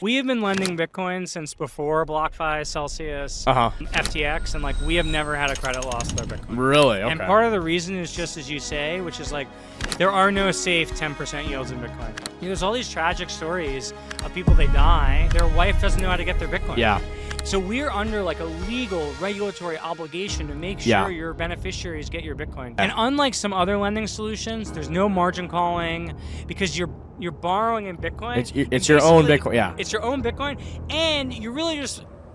We have been lending Bitcoin since before BlockFi, Celsius, Uh-huh. FTX, and like we have never had a credit loss with our Bitcoin. Really? Okay. And part of the reason is just as you say, which is like there are no safe 10% yields in Bitcoin. There's all these tragic stories of people, they die, their wife doesn't know how to get their Bitcoin. Yeah. So we're under like a legal regulatory obligation to make sure your beneficiaries get your Bitcoin. And unlike some other lending solutions, there's no margin calling because you're borrowing in Bitcoin. It's your own Bitcoin. Yeah. It's your own Bitcoin, and you really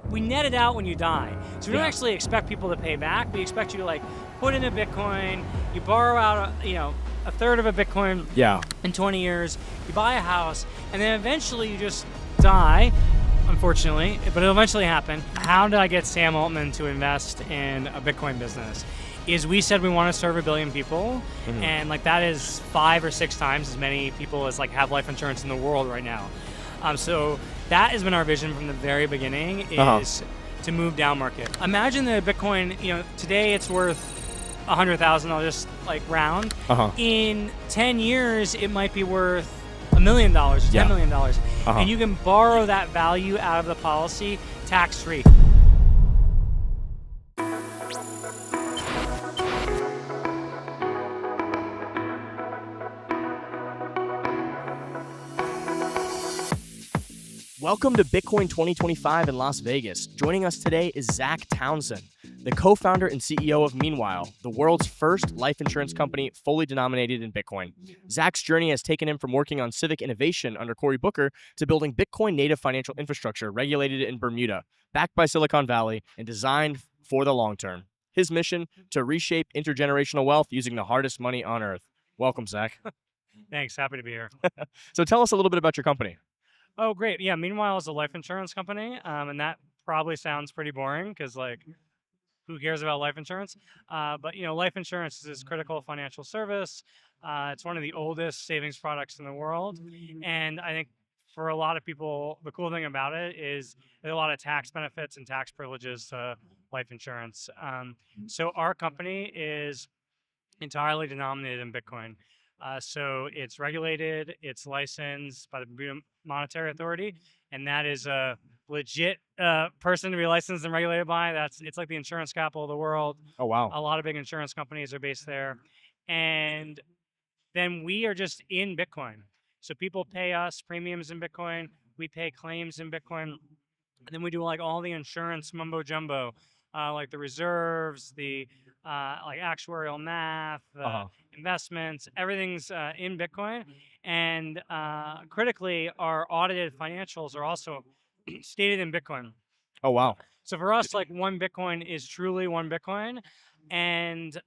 we net it out when you die. So we don't actually expect people to pay back. We expect you to like put in a Bitcoin, you borrow out a third of a Bitcoin in 20 years, you buy a house, and then eventually you just die. Unfortunately, but it'll eventually happen. How did I get Sam Altman to invest in a Bitcoin business? Is we said we want to serve 1 billion people, and like that is 5 or 6 times as many people as like have life insurance in the world right now. So that has been our vision from the very beginning, is to move down market. Imagine that Bitcoin, today it's worth 100,000. I'll just like round. In 10 years, it might be worth $1 million, $10 million, and you can borrow that value out of the policy tax-free. Welcome to Bitcoin 2025 in Las Vegas. Joining us today is Zac Townsend, the co-founder and CEO of Meanwhile, the world's first life insurance company fully denominated in Bitcoin. Zac's journey has taken him from working on civic innovation under Cory Booker to building Bitcoin-native financial infrastructure regulated in Bermuda, backed by Silicon Valley and designed for the long term. His mission, to reshape intergenerational wealth using the hardest money on earth. Welcome, Zac. Thanks, happy to be here. So tell us a little bit about your company. Oh, great. Yeah, Meanwhile is a life insurance company, and that probably sounds pretty boring because, like, who cares about life insurance? But, life insurance is this critical financial service. It's one of the oldest savings products in the world. And I think for a lot of people, the cool thing about it is there's a lot of tax benefits and tax privileges to life insurance. So our company is entirely denominated in Bitcoin. So it's regulated, it's licensed by the Bermuda Monetary Authority, and that is a legit person to be licensed and regulated by. It's like the insurance capital of the world. Oh, wow. A lot of big insurance companies are based there. And then we are just in Bitcoin. So people pay us premiums in Bitcoin, we pay claims in Bitcoin, and then we do like all the insurance mumbo jumbo, like the reserves, the like actuarial math, investments, everything's in Bitcoin. And critically, our audited financials are also stated in Bitcoin. Oh, wow. So for us, like 1 Bitcoin is truly 1 Bitcoin. And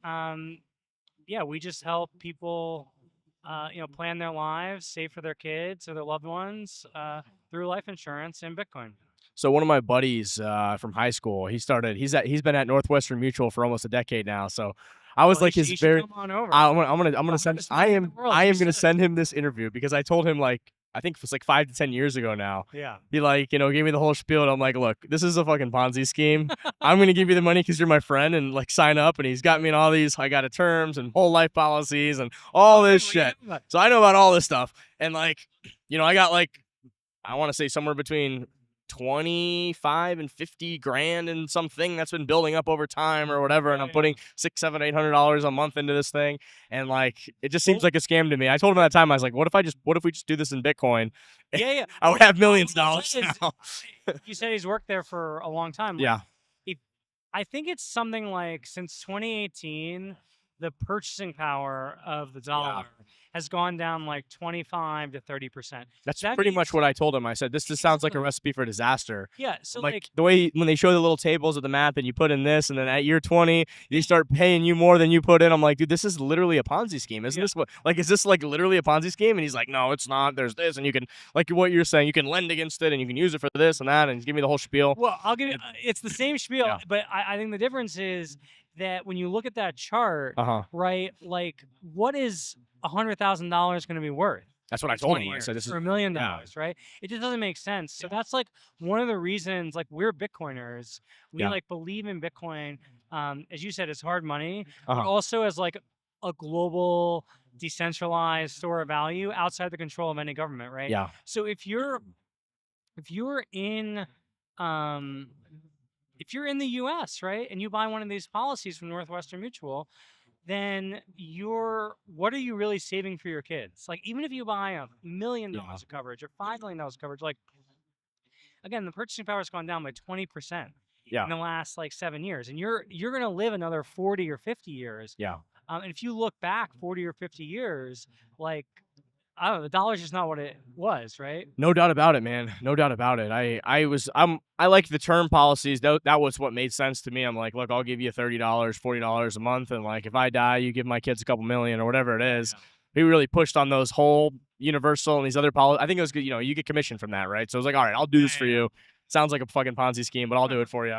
we just help people, plan their lives, save for their kids or their loved ones through life insurance and Bitcoin. So one of my buddies from high school, he's been at Northwestern Mutual for almost a decade now. So I was like, his very, come on over. I am going to send him this interview because I told him, like, I think it was like 5 to 10 years ago now. Yeah. He gave me the whole spiel. And I'm like, look, this is a fucking Ponzi scheme. I'm going to give you the money because you're my friend and like sign up. And he's got me in all these, I got terms and whole life policies and all this shit. So I know about all this stuff. And like, I got like, I want to say somewhere between 25 and 50 grand in something that's been building up over time or whatever, and I'm putting $600, $700, $800 a month into this thing, and like it just seems like a scam to me. I told him at that time, I was like, what if we just do this in Bitcoin? Yeah. I would have millions of dollars now. You said he's worked there for a long time. Yeah. I think it's something like since 2018, the purchasing power of the dollar has gone down like 25 to 30%. That's pretty much what I told him. I said, this just sounds like a recipe for disaster. Yeah. So like the way when they show the little tables of the math and you put in this, and then at year 20, they start paying you more than you put in. I'm like, dude, this is literally a Ponzi scheme. Isn't this is this like literally a Ponzi scheme? And he's like, no, it's not. There's this. And you can, like what you're saying, you can lend against it and you can use it for this and that. And he's giving me the whole spiel. Well, I'll give you, it's the same spiel, but I think the difference is that when you look at that chart, right, like what is $100,000 going to be worth? That's what I told him. I said, this is for $1 million, right? It just doesn't make sense. So that's like one of the reasons, like we're Bitcoiners. We like believe in Bitcoin. As you said, it's hard money, but also as like a global decentralized store of value outside the control of any government, right? Yeah. So if you're if you're in um if you're in the US, right, and you buy one of these policies from Northwestern Mutual, then what are you really saving for your kids? Like, even if you buy $1 million Yeah. of coverage or $5 million of coverage, like, again, the purchasing power has gone down by 20% Yeah. in the last like 7 years, and you're gonna live another 40 or 50 years. Yeah. And if you look back 40 or 50 years, like, I don't know, the dollar's just not what it was, right? No doubt about it, man. No doubt about it. I liked the term policies. That was what made sense to me. I'm like, look, I'll give you $30, $40 a month, and like if I die, you give my kids a couple million or whatever it is. He really pushed on those whole universal and these other policies. I think it was good. You know, you get commission from that, right? So I was like, all right, I'll do this for you. Sounds like a fucking Ponzi scheme, but I'll do it for you.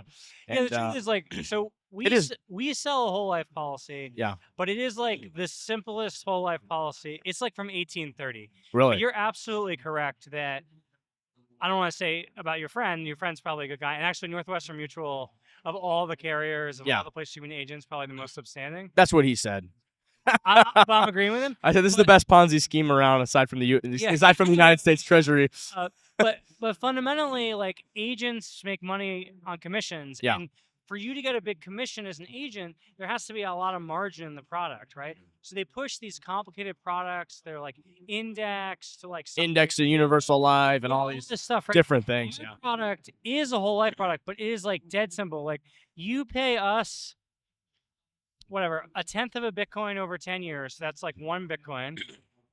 Yeah, the truth is, like, so we sell a whole life policy. Yeah. But it is like the simplest whole life policy. It's like from 1830. Really? But you're absolutely correct that I don't want to say about your friend. Your friend's probably a good guy. And actually, Northwestern Mutual, of all the carriers, of all the place human agents, probably the most upstanding. That's what he said. But I'm agreeing with him. I said this is the best Ponzi scheme around aside from the United States Treasury. But fundamentally, like, agents make money on commissions. Yeah. And for you to get a big commission as an agent, there has to be a lot of margin in the product, right? So they push these complicated products. They're like indexed to like Index to Universal Life and all this these stuff, right? different things. Our product is a whole life product, but it is like dead simple. Like, you pay us whatever, a tenth of a Bitcoin over 10 years. So that's like 1 Bitcoin.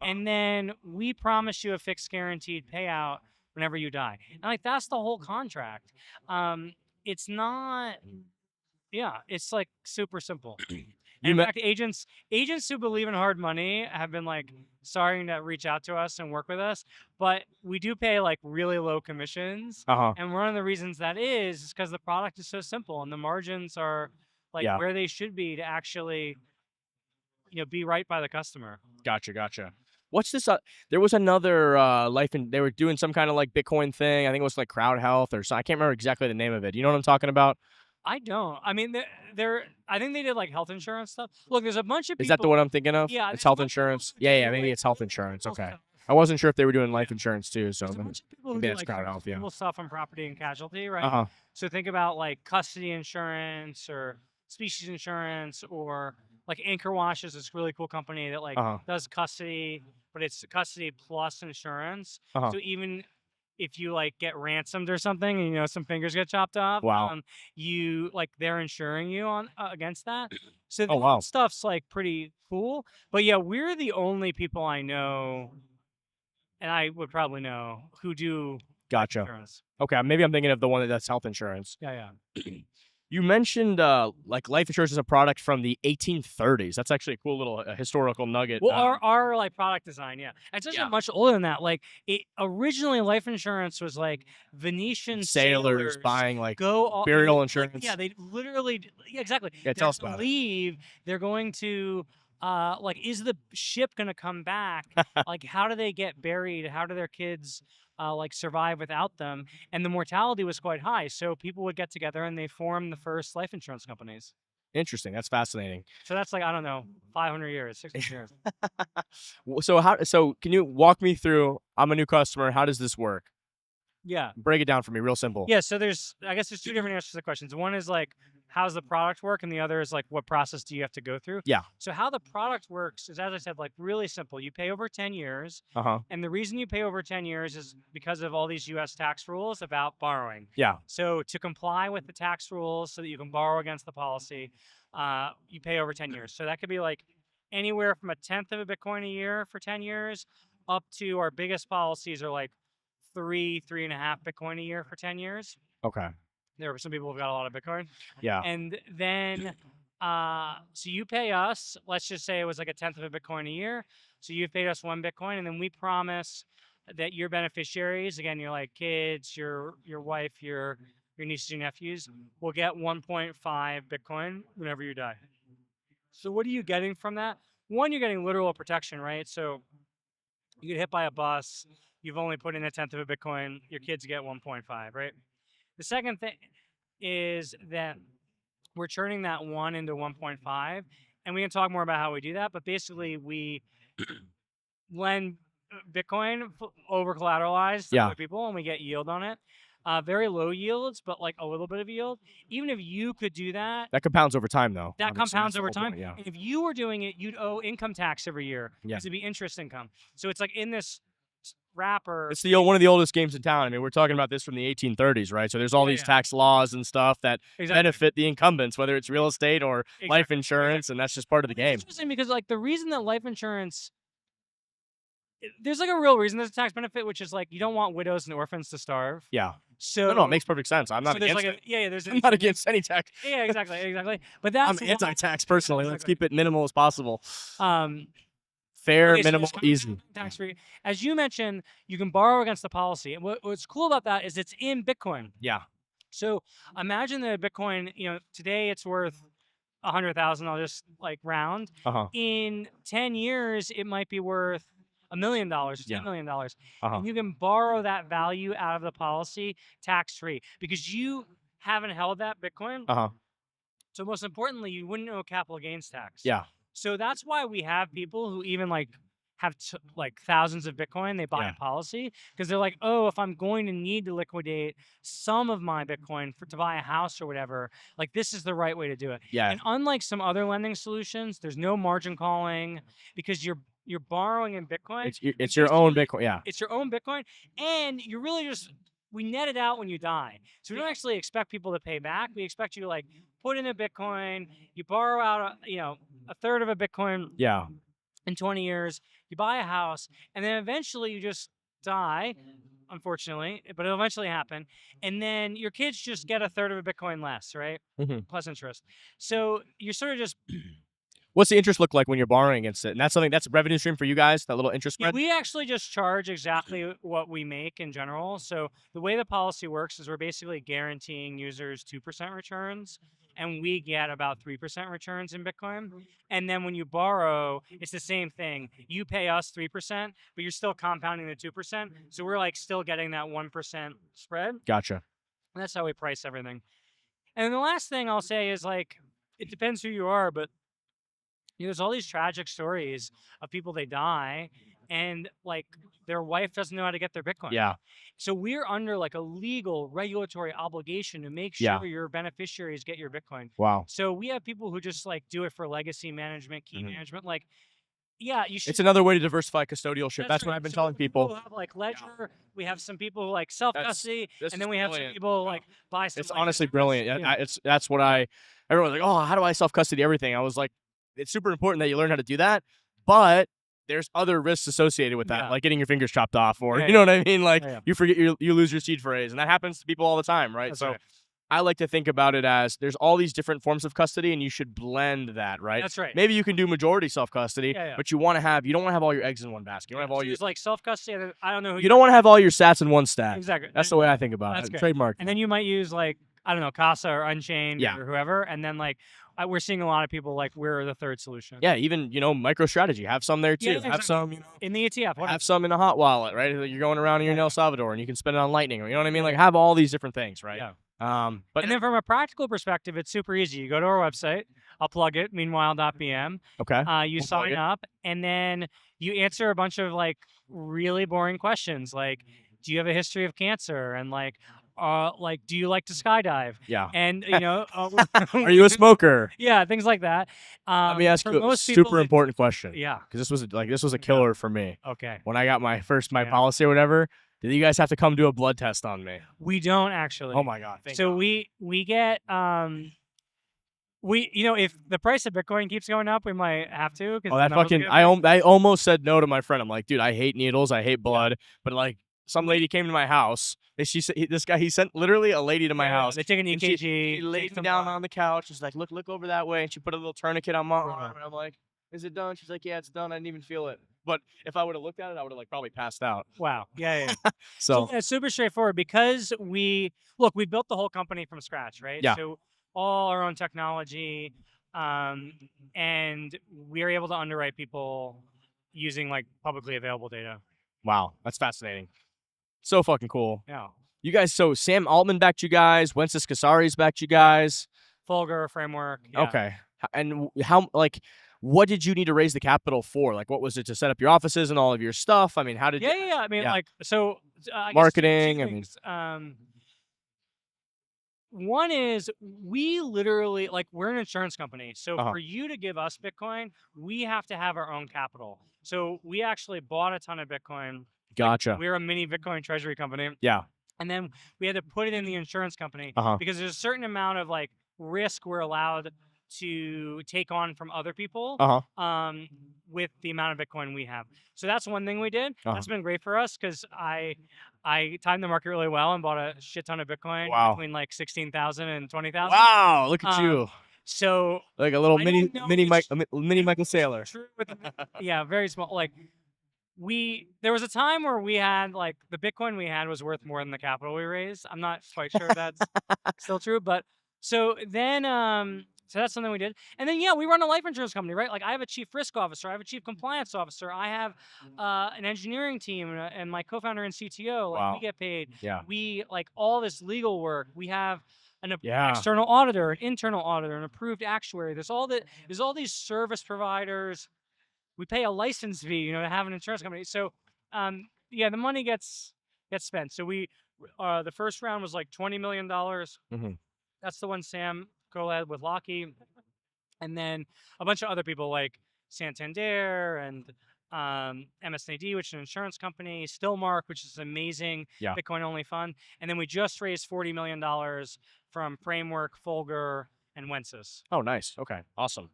And then we promise you a fixed guaranteed payout whenever you die. And like, that's the whole contract. It's not, it's like super simple. In fact, agents who believe in hard money have been like starting to reach out to us and work with us, but we do pay like really low commissions. And one of the reasons that is because the product is so simple and the margins are like where they should be to actually, be right by the customer. Gotcha. What's this? There was another they were doing some kind of like Bitcoin thing. I think it was like Crowd Health or something. I can't remember exactly the name of it. You know what I'm talking about? I don't. I mean, I think they did like health insurance stuff. Look, there's a bunch of people. Is that the one I'm thinking of? Yeah. It's health insurance. Yeah, maybe it's health insurance. Okay. I wasn't sure if they were doing life insurance too. So there's a bunch of people who maybe do that's like Crowd Health. Yeah. people stuff on property and casualty, right? So think about like custody insurance or species insurance, or like Anchor Wash is this really cool company that like does custody, but it's custody plus insurance. So even if you like get ransomed or something and some fingers get chopped off, you like they're insuring you on against that. So that stuff's like pretty cool. But yeah, we're the only people I know, and I would probably know, who do insurance. Okay, maybe I'm thinking of the one that's health insurance. Yeah. You mentioned like life insurance is a product from the 1830s. That's actually a cool little historical nugget. Well, our like product design, it's actually much older than that. Like, originally life insurance was like Venetian sailors buying like burial insurance. Yeah, they literally exactly. Yeah, tell us about it. They're going to like, is the ship going to come back? Like, how do they get buried? How do their kids like survive without them? And the mortality was quite high, so people would get together and they formed the first life insurance companies. Interesting. That's fascinating. So that's like, I don't know, 500 years, 600 years. So can you walk me through? I'm a new customer. How does this work? Yeah. Break it down for me, real simple. Yeah. So I guess there's two different answers to the questions. One is like, how's the product work? And the other is like, what process do you have to go through? Yeah. So how the product works is, as I said, like, really simple. You pay over 10 years. And the reason you pay over 10 years is because of all these U.S. tax rules about borrowing. Yeah. So to comply with the tax rules so that you can borrow against the policy, you pay over 10 years. So that could be like anywhere from a tenth of a Bitcoin a year for 10 years up to our biggest policies are like 3.5 Bitcoin a year for 10 years. Okay. There are some people who've got a lot of Bitcoin. Yeah. And then, so you pay us, let's just say it was like a tenth of a Bitcoin a year. So you've paid us 1 Bitcoin, and then we promise that your beneficiaries, again, your like kids, your wife, your nieces and nephews, will get 1.5 Bitcoin whenever you die. So what are you getting from that? One, you're getting literal protection, right? So you get hit by a bus, you've only put in a tenth of a Bitcoin, your kids get 1.5, right? The second thing is that we're turning that 1 into 1.5, and we can talk more about how we do that, but basically we lend Bitcoin over collateralized Yeah. by people, and we get yield on it. Very low yields, but like a little bit of yield. Even if you could do that, That compounds over time, though. that Obviously, compounds that's the over whole time. point, yeah. And if you were doing it, you'd owe income tax every year Yeah. because it'd be interest income. So it's like in this wrapper. It's one of the oldest games in town. I mean, we're talking about this from the 1830s, right? So there's all these tax laws and stuff that benefit the incumbents, whether it's real estate or life insurance, and that's just part of the game. It's interesting because like the reason that life insurance, there's like a real reason there's a tax benefit, which is like you don't want widows and orphans to starve. Yeah. So No, it makes perfect sense. I'm not against it. I'm not against any tax. Yeah, exactly. But that's I'm anti-tax personally. Exactly. Let's keep it minimal as possible. Fair, minimal, easy. Tax free. As you mentioned, you can borrow against the policy. And what's cool about that is it's in Bitcoin. Yeah. So imagine that Bitcoin, today it's worth 100,000. I'll just like round. In 10 years, it might be worth $1 million, $10 million. And you can borrow that value out of the policy tax free because you haven't held that Bitcoin. So most importantly, you wouldn't owe capital gains tax. Yeah. So that's why we have people who even like have like thousands of Bitcoin, they buy a policy because they're like, oh, if I'm going to need to liquidate some of my Bitcoin to buy a house or whatever, like this is the right way to do it. Yeah. And unlike some other lending solutions, there's no margin calling because you're borrowing in Bitcoin. It's your own Bitcoin. Yeah. It's your own Bitcoin, and you're really we net it out when you die. So we don't actually expect people to pay back. We expect you to like put in a Bitcoin, you borrow out a third of a Bitcoin. Yeah. In 20 years, you buy a house, and then eventually you just die, unfortunately, but it'll eventually happen. And then your kids just get a third of a Bitcoin less, right? Plus interest. So you're sort of just... What's the interest look like when you're borrowing against it? And that's something that's a revenue stream for you guys, that little interest spread? Yeah, we actually just charge exactly what we make in general. So the way the policy works is we're basically guaranteeing users 2% returns, and we get about 3% returns in Bitcoin. And then when you borrow, it's the same thing. You pay us 3%, but you're still compounding the 2%. So we're like still getting that 1% spread. Gotcha. And that's how we price everything. And then the last thing I'll say is like, it depends who you are, but there's all these tragic stories of people, they die and like their wife doesn't know how to get their Bitcoin. Yeah. So we're under like a legal regulatory obligation to make sure your beneficiaries get your Bitcoin. Wow. So we have people who just like do it for legacy management, key management. Like, yeah, you should. It's another way to diversify custodialship. That's right. what I've been telling people. People have like Ledger. We have some people who like self-custody, and then we have some people like buy some. It's honestly brilliant. That's what everyone's like, oh, how do I self-custody everything? I was like, it's super important that you learn how to do that, but there's other risks associated with that, like getting your fingers chopped off, or you know what I mean? Like you forget, you lose your seed phrase, and that happens to people all the time, right? So I like to think about it as there's all these different forms of custody, and you should blend that, right? That's right. Maybe you can do majority don't want to have all your eggs in one basket. You don't have all your like self-custody. I don't know. You don't want to have all your sats in one stack. Exactly. That's the way I think about it. Trademark. And then you might use like, I don't know, Casa or Unchained or whoever, and then like we're seeing a lot of people like we're the third solution. Yeah, even MicroStrategy, have some there too. Have some, in the ETF. Have some in a hot wallet, right? You're going around in El Salvador and you can spend it on Lightning, or you know what I mean? Like have all these different things, right? Yeah. But and then from a practical perspective, it's super easy. You go to our website. I'll plug it. Meanwhile.bm. Okay. You sign up, and then you answer a bunch of like really boring questions, like, do you have a history of cancer? And like, do you like to skydive? Yeah. And are you a smoker? Yeah, things like that. Let me ask you a super important question. Yeah. Because this was a killer for me. Okay. When I got my policy or whatever, did you guys have to come do a blood test on me? We don't actually. Oh my God. So we get if the price of Bitcoin keeps going up, we might have to. Oh, that fucking I almost said no to my friend. I'm like, dude, I hate needles, I hate blood, but like. Some lady came to my house. He sent literally a lady to my house. They took an EKG. She laid me down on the couch. She's like, look over that way. And she put a little tourniquet on my arm. And I'm like, is it done? She's like, yeah, it's done. I didn't even feel it. But if I would have looked at it, I would have like probably passed out. Wow. Yeah. So it's super straightforward because we built the whole company from scratch, right? Yeah. So all our own technology, and we are able to underwrite people using like publicly available data. Wow, that's fascinating. So fucking cool. Yeah. You guys, so Sam Altman backed you guys. Wences Casares backed you guys. Fulgur framework. Yeah. Okay. And how, like, what did you need to raise the capital for? Like, what was it to set up your offices and all of your stuff? I mean, how did Yeah. I mean, like, so I guess marketing? two I mean, things. One is we literally, like, we're an insurance company. So for you to give us Bitcoin, we have to have our own capital. So we actually bought a ton of Bitcoin. gotcha. Like, we're a mini Bitcoin treasury company. Yeah. And then we had to put it in the insurance company because there's a certain amount of like risk we're allowed to take on from other people with the amount of Bitcoin we have. So that's one thing we did. That's been great for us because I timed the market really well and bought a shit ton of Bitcoin between like 16,000 and 20,000. Wow, look at you. So Like a little mini mini Michael Saylor. True yeah, very small. Like there was a time where we had like the Bitcoin we had was worth more than the capital we raised. I'm not quite sure if that's still true, but so then so that's something we did. And then we run a life insurance company, right? Like I have a chief risk officer, I have a chief compliance officer, I have an engineering team, and my co-founder and CTO. Like we get paid. Yeah. We like all this legal work. We have an external auditor, an internal auditor, an approved actuary. There's all these service providers. We pay a license fee, to have an insurance company. So, the money gets spent. So we, the first round was like $20 million. That's the one Sam co-led with Lockheed, and then a bunch of other people like Santander and MSNAD, which is an insurance company, Stillmark, which is amazing Bitcoin-only fund, and then we just raised $40 million from Framework, Folger, and Wences. Oh, nice. Okay, awesome.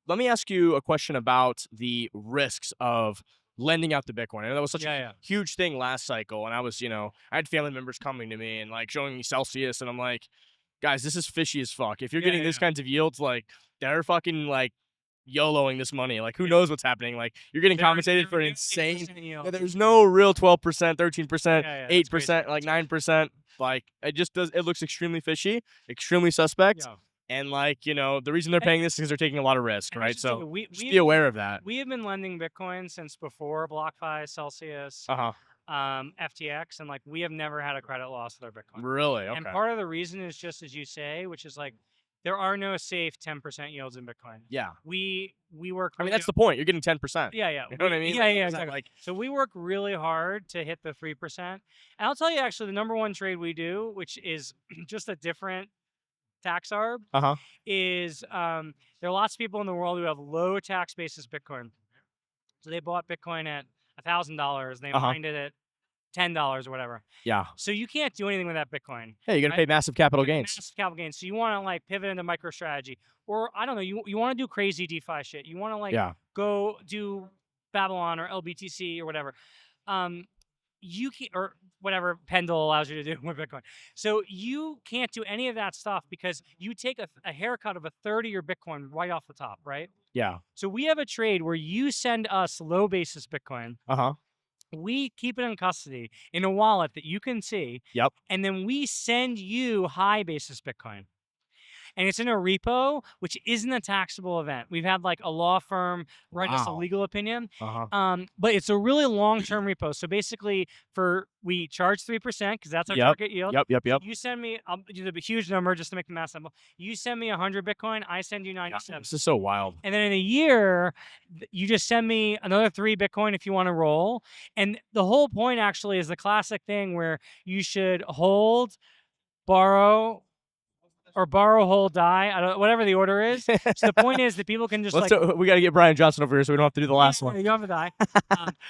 Let me ask you a question about the risks of lending out the Bitcoin. I know that was such a huge thing last cycle, and I was, I had family members coming to me and like showing me Celsius, and I'm like, guys, this is fishy as fuck. If you're getting these kinds of yields, like they're fucking like YOLOing this money. Like who knows what's happening? Like you're getting compensated for an insane. There's no real 12%, 13%, 8%, like 9%. Like it looks extremely fishy, extremely suspect. Yeah. And like, the reason they're paying this is because they're taking a lot of risk, right? So just be aware of that. We have been lending Bitcoin since before BlockFi, Celsius, FTX, and like we have never had a credit loss with our Bitcoin. Really? Okay. And part of the reason is just as you say, which is like there are no safe 10% yields in Bitcoin. Yeah. We work. I mean, that's the point. You're getting 10%. Yeah. You know what I mean? Yeah, exactly. Like, so we work really hard to hit the 3%. And I'll tell you, actually, the number one trade we do, which is just a different tax arb, is there are lots of people in the world who have low tax basis Bitcoin. So they bought Bitcoin at $1,000. They mined it at $10 or whatever. Yeah. So you can't do anything with that Bitcoin. Hey, you're gonna pay massive capital gains. Massive capital gains. So you want to like pivot into MicroStrategy, or I don't know, you want to do crazy DeFi shit. You want to like go do Babylon or LBTC or whatever. You can, or whatever Pendle allows you to do with Bitcoin. So you can't do any of that stuff because you take a haircut of a third of your Bitcoin right off the top, right? Yeah. So we have a trade where you send us low basis Bitcoin. We keep it in custody in a wallet that you can see. Yep. And then we send you high basis Bitcoin. And it's in a repo, which isn't a taxable event. We've had like a law firm write us a legal opinion, but it's a really long-term repo. So basically, we charge 3% because that's our target yield. Yep. You send me, I'll do the huge number just to make the math simple. You send me 100 Bitcoin, I send you 97. This is so wild. And then in a year, you just send me another 3 Bitcoin if you want to roll. And the whole point actually is the classic thing where you should hold, borrow, hold, die. I don't, whatever the order is. So the point is that people can just we got to get Brian Johnson over here so we don't have to do the last one. You don't have to die.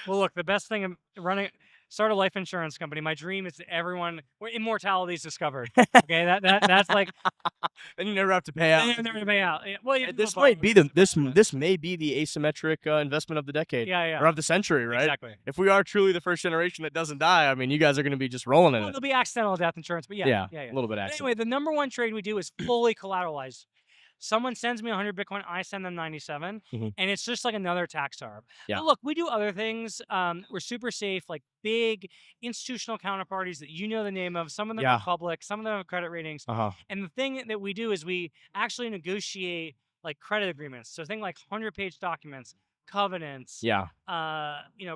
Well, look, the best thing of start a life insurance company. My dream is that immortality is discovered. Okay, that's like. Then you never have to pay out. Then you never pay out. Well, this may be the asymmetric investment of the decade. Yeah. Or of the century, right? Exactly. If we are truly the first generation that doesn't die, I mean, you guys are going to be just rolling in it. There'll be accidental death insurance, but yeah. A little bit accidental. Anyway, the number one trade we do is fully collateralized. Someone sends me 100 Bitcoin, I send them 97, and it's just like another tax arb. Yeah. But look, we do other things. We're super safe, like big institutional counterparties that you know the name of. Some of them are public, some of them have credit ratings. And the thing that we do is we actually negotiate like credit agreements. So think like 100-page documents, covenants,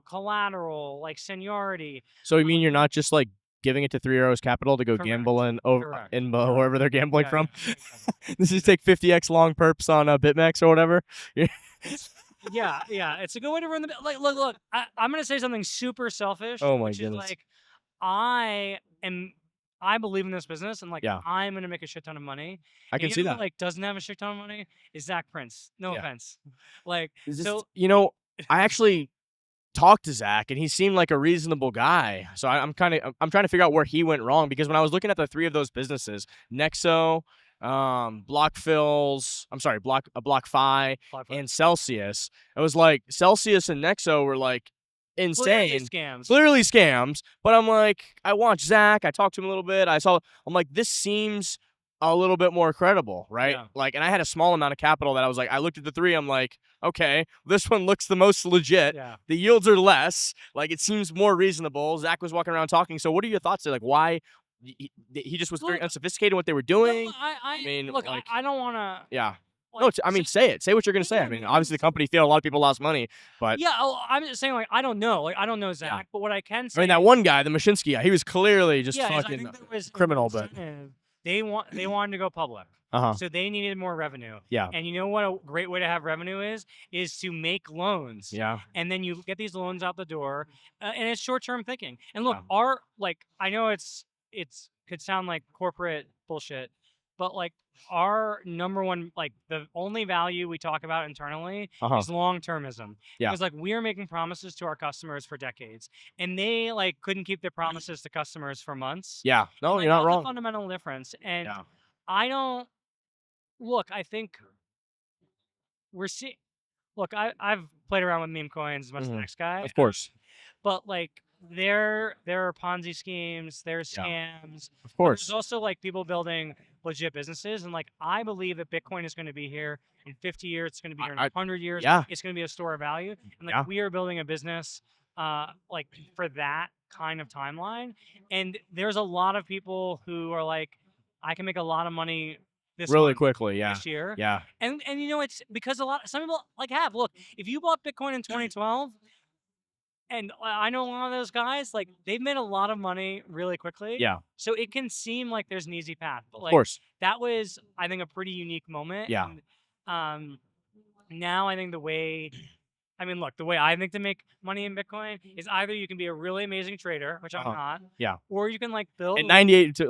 collateral, like seniority. So you mean you're not just like giving it to Three Arrows Capital to go Correct. gamble in Correct. wherever they're gambling Yeah, from. yeah, exactly. This is take 50x long perps on BitMEX or whatever. Yeah, it's a good way to run the like. Look. I'm gonna say something super selfish. Oh my which goodness. is like, I believe in this business, and like Yeah. I'm gonna make a shit ton of money. I And can you see know that. who, like, doesn't have a shit ton of money is Zach Prince. No Yeah. offense. Like, Is this- so I actually talked to Zach, and he seemed like a reasonable guy. So I'm trying to figure out where he went wrong, because when I was looking at the three of those businesses, Nexo, BlockFi, and Celsius, it was like Celsius and Nexo were like insane, clearly scams. But I'm like, I watched Zach, I talked to him a little bit, I'm like, this seems a little bit more credible, right? Yeah. Like, and I had a small amount of capital that I was like, I looked at the three, I'm like, okay, this one looks the most legit. Yeah. The yields are less. Like, it seems more reasonable. Zach was walking around talking. So what are your thoughts there? Like, why he just was very unsophisticated in what they were doing? No, I mean, look, like, I don't want to. Yeah. Like, No, I mean, say it. Say what you're going to say. Yeah, I mean, obviously the company failed. A lot of people lost money, but Yeah, I'm just saying, like, I don't know. Like, I don't know Zach, Yeah. but what I can say. I mean, that one guy, the Mashinsky guy, he was clearly just yeah, is I fucking think there was criminal, but incentive. They wanted to go public. uh-huh. So they needed more revenue. Yeah. And you know what a great way to have revenue is to make loans. Yeah. And then you get these loans out the door, and it's short-term thinking. And look, Yeah. I know it's could sound like corporate bullshit, but like our number one, like the only value we talk about internally is long-termism. Yeah. Because like we are making promises to our customers for decades, and they like couldn't keep their promises to customers for months. Yeah. No, Like, you're not that's wrong. a fundamental difference. And Yeah. I don't look. I think we're seeing. Look, I've played around with meme coins as much as the next guy. Of course. But like there are Ponzi schemes, there's Yeah. scams. Of But course. there's also like people building legit businesses, and like I believe that Bitcoin is going to be here in 50 years. It's going to be here in 100 years. Yeah. It's going to be a store of value, and like Yeah. we are building a business, like for that kind of timeline. And there's a lot of people who are like, I can make a lot of money this Really month, quickly. Yeah. this year. Yeah. And you know, it's because some people like have look, if you bought Bitcoin in 2012, and I know a lot of those guys, like they've made a lot of money really quickly. Yeah. So it can seem like there's an easy path, but Of like course. that was, I think, a pretty unique moment. Yeah. And, now I think the way I think to make money in Bitcoin is either you can be a really amazing trader, which I'm not. Yeah. Or you can like build. And 98%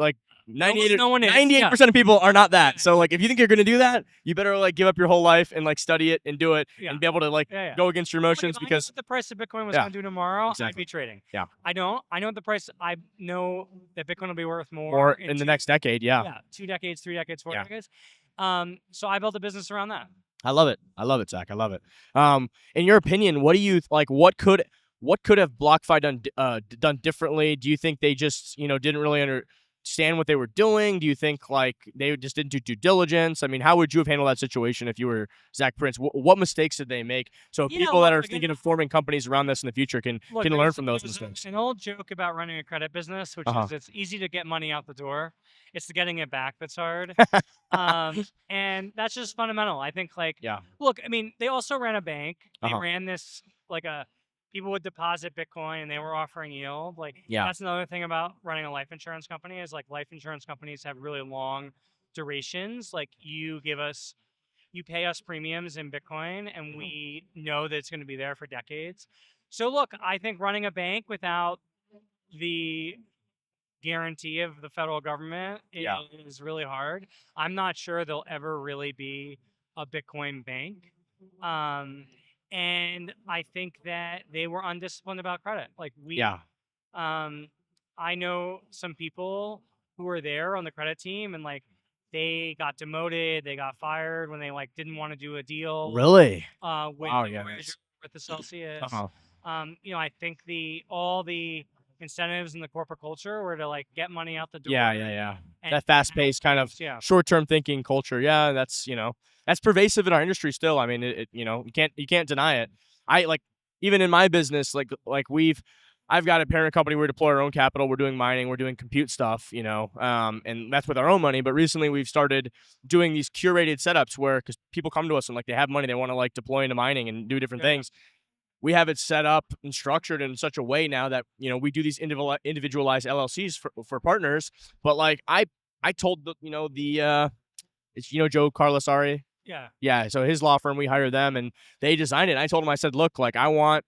no one is. of people are not that. Yeah. So like, if you think you're gonna do that, you better like give up your whole life and like study it and do it Yeah. and be able to like Yeah. go against your emotions, Like, if I knew because what the price of Bitcoin was Yeah. going to do tomorrow, I'd Exactly. be trading. Yeah. I don't. I know the price. I know that Bitcoin will be worth more or in the next decade. Yeah. 2 decades, 3 decades, 4 Yeah. decades. So I built a business around that. I love it. I love it, Zach. I love it. In your opinion, what do you like? What could have BlockFi done differently? Do you think they just didn't really understand what they were doing? Do you think like they just didn't do due diligence? I mean, how would you have handled that situation if you were Zach Prince? What mistakes did they make? So people that are thinking of forming companies around this in the future can learn from those mistakes. An old joke about running a credit business, which is it's easy to get money out the door. It's the getting it back that's hard. And that's just fundamental. I think look, I mean, they also ran a bank. They ran this people would deposit Bitcoin and they were offering yield. That's another thing about running a life insurance company is like life insurance companies have really long durations. Like you pay us premiums in Bitcoin and we know that it's going to be there for decades. So look, I think running a bank without the guarantee of the federal government is really hard. I'm not sure there'll ever really be a Bitcoin bank. And I think that they were undisciplined about credit. I know some people who were there on the credit team and like they got demoted, they got fired when they like didn't want to do a deal. Really? With the Celsius. I think all the incentives in the corporate culture were to like get money out the door. Yeah. And That fast-paced kind of short-term thinking culture. Yeah, that's pervasive in our industry still. I mean, you can't deny it. I like even in my business, I've got a parent company. We deploy our own capital. We're doing mining. We're doing compute stuff. And that's with our own money. But recently, we've started doing these curated setups because people come to us and like they have money, they want to like deploy into mining and do different things. we have it set up and structured in such a way now that, we do these individualized LLCs for partners. But like I told it's, Joe Carlosari. Yeah. Yeah. So his law firm, we hired them and they designed it. And I told him, I said, look, like I want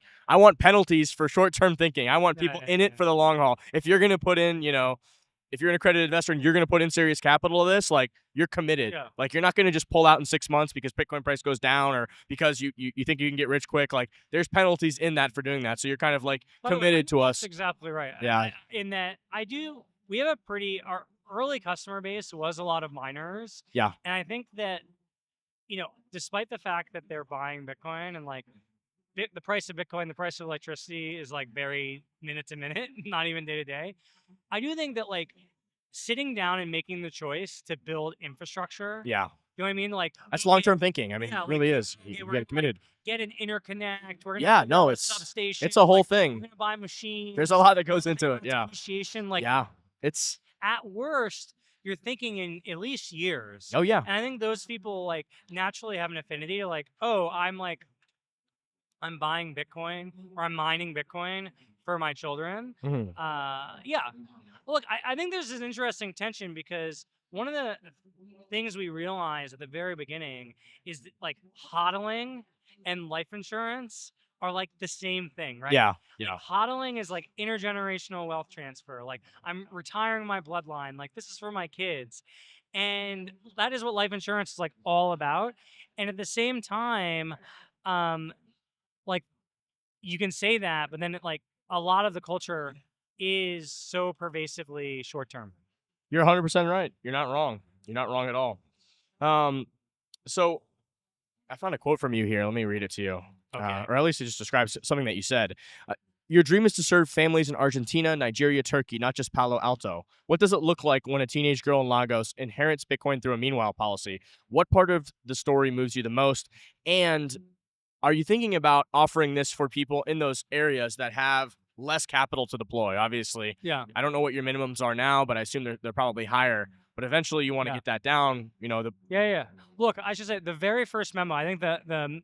penalties for short-term thinking. I want people in it for the long haul. If you're going to put in, if you're an accredited investor and you're going to put in serious capital to this, like you're committed. Yeah. Like you're not going to just pull out in 6 months because Bitcoin price goes down or because you think you can get rich quick. Like there's penalties in that for doing that. So you're kind of like committed to us. That's exactly right. Yeah. In that we have our early customer base was a lot of miners. Yeah. And I think that, despite the fact that they're buying Bitcoin and like the price of Bitcoin, the price of electricity is like very minute to minute, not even day to day. I do think that like sitting down and making the choice to build infrastructure. Yeah. You know what I mean? Like that's long-term thinking. I mean, it really is. You get committed. Get an interconnect. We're gonna build a substation. It's a whole thing. We're gonna buy machines. There's a lot that goes into it. Yeah. Depreciation, like it's at worst you're thinking in at least years. Oh yeah. And I think those people like naturally have an affinity to like, oh, I'm buying Bitcoin or I'm mining Bitcoin for my children. Mm-hmm. Yeah. Look, I think there's this interesting tension because one of the things we realized at the very beginning is that, like hodling and life insurance are like the same thing, right? Yeah. Like, hodling is like intergenerational wealth transfer. Like I'm retiring my bloodline. Like this is for my kids. And that is what life insurance is like all about. And at the same time, like you can say that, but then like a lot of the culture is so pervasively short term. You're 100% right. You're not wrong. You're not wrong at all. So I found a quote from you here. Let me read it to you. Okay. Or at least it just describes something that you said. Your dream is to serve families in Argentina, Nigeria, Turkey, not just Palo Alto. What does it look like when a teenage girl in Lagos inherits Bitcoin through a meanwhile policy? What part of the story moves you the most? And are you thinking about offering this for people in those areas that have less capital to deploy? Obviously, I don't know what your minimums are now, but I assume they're probably higher. But eventually, you want to get that down. Look, I should say the very first memo. I think the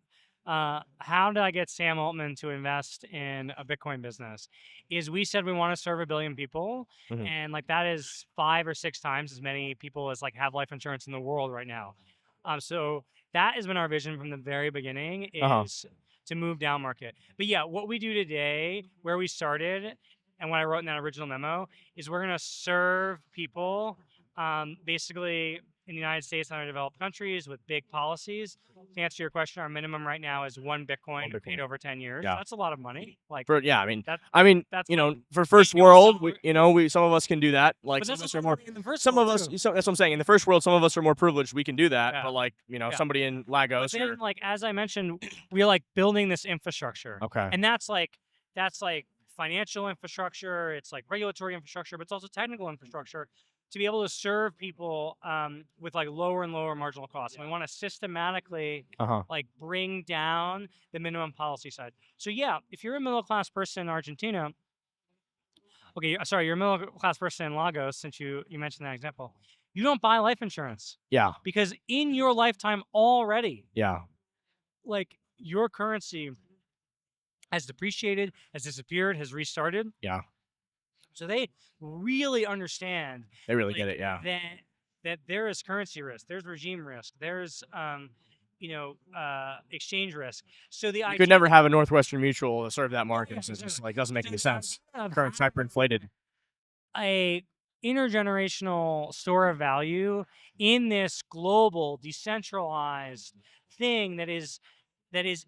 how did I get Sam Altman to invest in a Bitcoin business? Is we said we want to serve 1 billion people, and like that is 5 or 6 times as many people as like have life insurance in the world right now. So that has been our vision from the very beginning is to move down market. But yeah, what we do today, where we started, and what I wrote in that original memo is we're gonna serve people basically in the United States and other developed countries with big policies. To answer your question, our minimum right now is 1 Bitcoin paid over 10 years. Yeah. That's a lot of money. Like that's for first like, world, we some of us can do that. Like but some of that's us are more. Some of us. That's what I'm saying. In the first world, some of us are more privileged. We can do that. Yeah. But like somebody in Lagos. But then, like as I mentioned, we're like building this infrastructure. Okay. And that's like financial infrastructure. It's like regulatory infrastructure, but it's also technical infrastructure to be able to serve people with like lower and lower marginal costs. And we want to systematically like bring down the minimum policy side. So yeah, if you're a middle-class person in Argentina, you're a middle-class person in Lagos, since you mentioned that example, you don't buy life insurance. Yeah. Because in your lifetime already, like your currency has depreciated, has disappeared, has restarted. Yeah. So they really understand. They really get it, that there is currency risk, there's regime risk, there's exchange risk. So you could never have a Northwestern Mutual to serve that market. It's just like doesn't make any sense. Current's hyperinflated. A intergenerational store of value in this global decentralized thing that is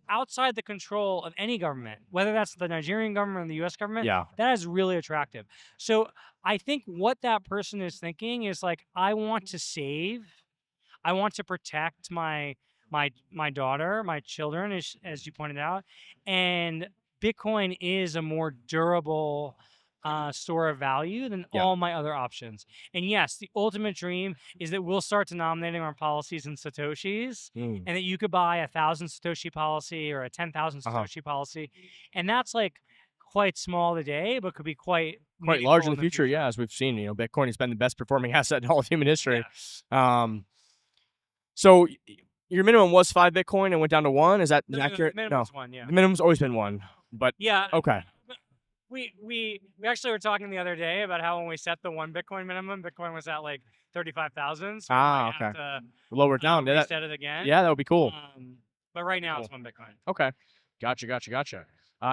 outside the control of any government, whether that's the Nigerian government or the U.S. government, that is really attractive. So I think what that person is thinking is like, I want to save, I want to protect my daughter, my children, as you pointed out, and Bitcoin is a more durable store of value than all my other options. And yes, the ultimate dream is that we'll start denominating our policies in Satoshis, and that you could buy 1,000 Satoshi policy or a 10,000 Satoshi policy. And that's like quite small today, but could be quite large in the future. Yeah, as we've seen, Bitcoin has been the best performing asset in all of human history. So your minimum was 5 Bitcoin and went down to 1. Is that accurate? The minimum's 1, yeah. The minimum's always been 1. But yeah. Okay. We actually were talking the other day about how when we set the 1 Bitcoin minimum, Bitcoin was at like 35,000. So okay. have to, lower it down. reset it again. Yeah, that would be cool. But right now it's 1 Bitcoin. Okay. Gotcha.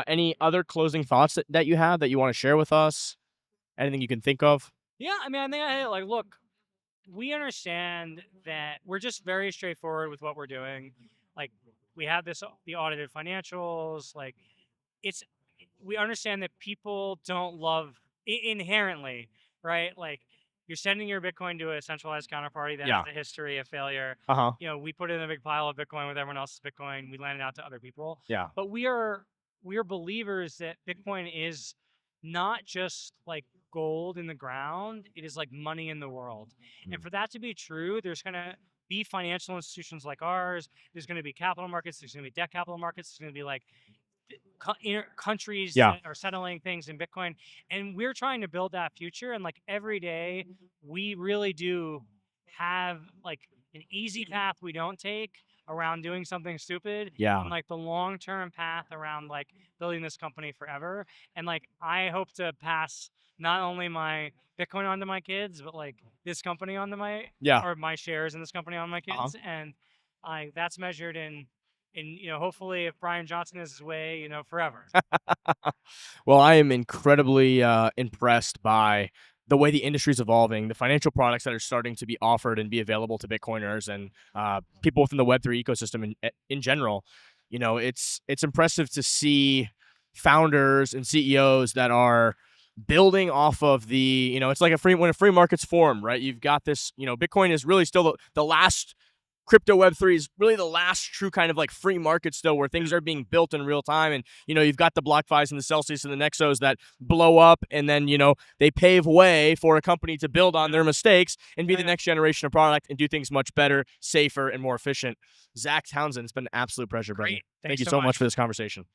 Any other closing thoughts that you have that you want to share with us? Anything you can think of? Yeah, I mean, I think like, look, we understand that we're just very straightforward with what we're doing. Like, we have the audited financials. Like, we understand that people don't love inherently, right? Like, you're sending your Bitcoin to a centralized counterparty that has a history of failure. You know, we put it in a big pile of Bitcoin with everyone else's Bitcoin. We lend it out to other people. Yeah. But we are believers that Bitcoin is not just like gold in the ground. It is like money in the world. And for that to be true, there's going to be financial institutions like ours. There's going to be capital markets. There's going to be debt capital markets. There's going to be like countries that are settling things in Bitcoin. And we're trying to build that future. And like every day, we really do have like an easy path we don't take around doing something stupid. Yeah. And like the long-term path around like building this company forever. And like, I hope to pass not only my Bitcoin onto my kids, but like this company onto my, or my shares in this company on my kids. And that's measured in, you know, hopefully if Brian Johnson is his way, you know, forever. Well, I am incredibly impressed by the way the industry is evolving, the financial products that are starting to be offered and be available to Bitcoiners and people within the Web3 ecosystem in general. You know, it's impressive to see founders and CEOs that are building off of the, you know, it's like when a free market's formed, right? You've got this, you know, Bitcoin is really still the last. Crypto Web3 is really the last true kind of like free market still where things are being built in real time. And, you know, you've got the BlockFis and the Celsius and the Nexos that blow up and then, you know, they pave way for a company to build on their mistakes and be the next generation of product and do things much better, safer, and more efficient. Zac Townsend, it's been an absolute pleasure, brother. Thank you so much for this conversation.